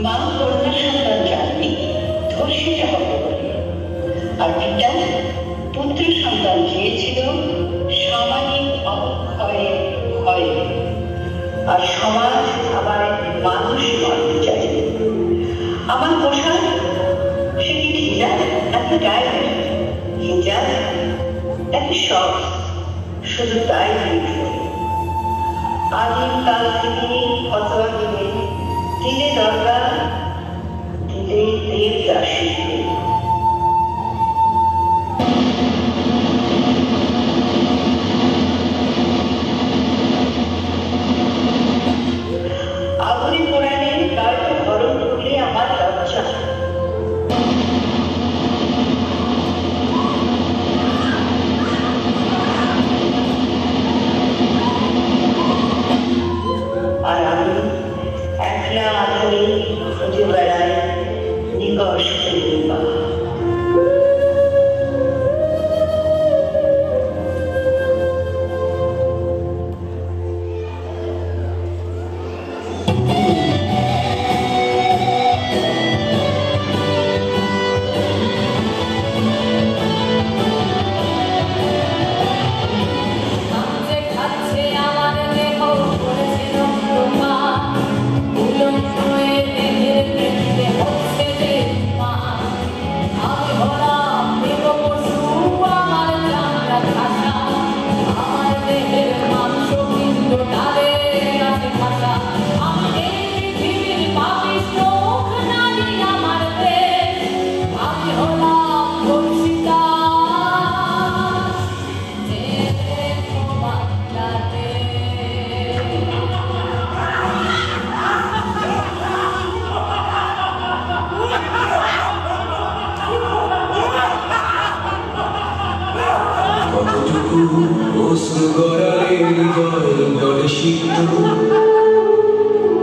মা কন্যা সন্তান জানবে ধর্ষিত হবে বলে, আর পিতা পুত্র সন্তান চেয়েছিল সামাজিক অবক্ষয়ের ভয়ে, আর সমাজ আবার মানুষ মানতে চাই। আমার পোশাক সে কি হিজাব নাকি গায়ে হিজাব নাকি সব, শুধু তাই আদিম কাল থেকে ফতোয়া দিলে দিলে দরকার, দিলে দেবদাস শিখবে। আগুনে পোড়ালে কার্য হরণ করলে আমার লজ্জা। আর আমি একলা আগুনে খুঁজে বেড়াই নিকষ পূর্ণিমা।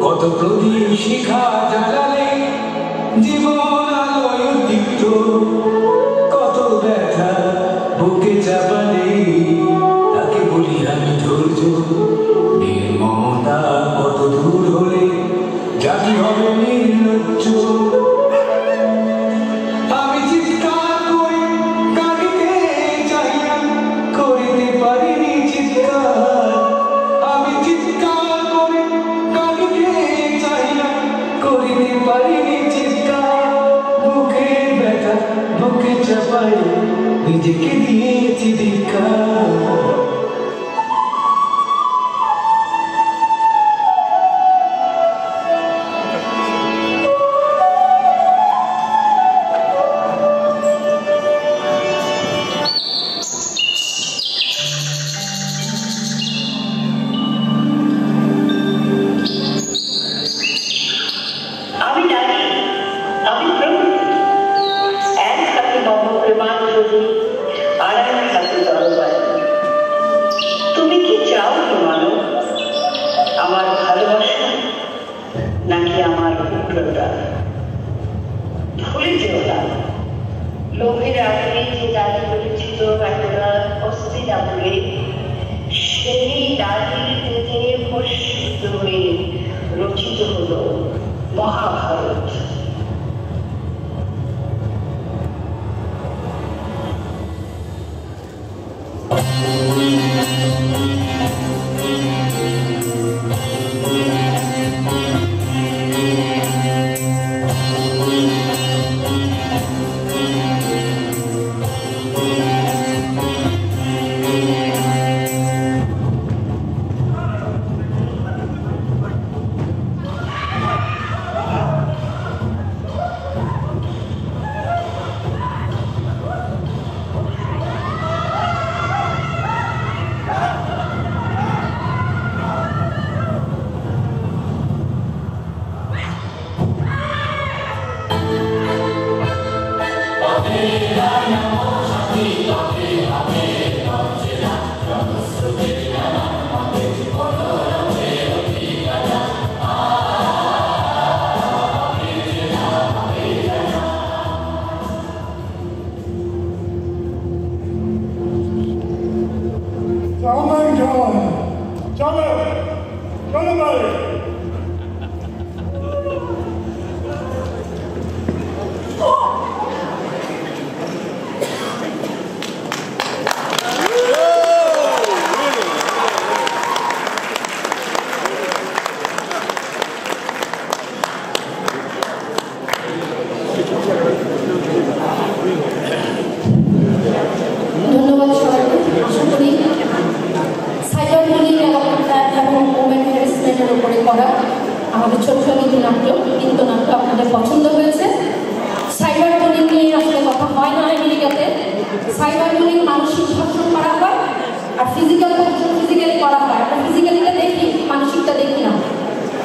কত প্রদীপ শিখা জ্বালালে জীবন আলোয় দীপ্ত, কত ব্যথা বুকে চাপালে তাকে বলি আমি ধৈর্য। নির্মমতা কত দূর হলে জাতি হবে নির্লজ্জ। আমি চিৎকার করে কাঁদিতে চাই না, করিতে পারিনি চিৎকার। আমি চিৎকার করে কাঁদিতে চাই না, করিতে পারিনি চিৎকার। বুকের ব্যথা বুকে চাপাই নিজেকে দিয়েছি ধিক্কার। তুমি কি চাও মানো, আমার ভালোবাসা নাকি আমার উগ্রতা? ভুলে যেও না, লোভের আগুনে যে দাঁড়িয়ে পড়েছিল একটা অস্থির আগুনে, সেই দাঁড়িয়ে থেকে ভস্মিত হয়ে রচিত হলো মহাভারত। চলো চলো বলে আমাদের পছন্দ হয়েছে। সাইবার বুলিং নিয়ে আসলে কথা হয় না আমেরিকাতে। সাইবার বুলিং মানসিক ধর্ষণ করা হয়, আর ফিজিক্যাল ধর্ষণ ফিজিক্যালি করা হয়। আমরা ফিজিক্যালিটা দেখি, মানসিকটা দেখি না।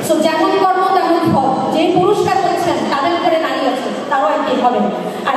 সো যেমন কর্ম তেমন ফল। যে পুরুষরা করছেন তাদের উপরে নারী আছে, তারাও একদিন হবে। আর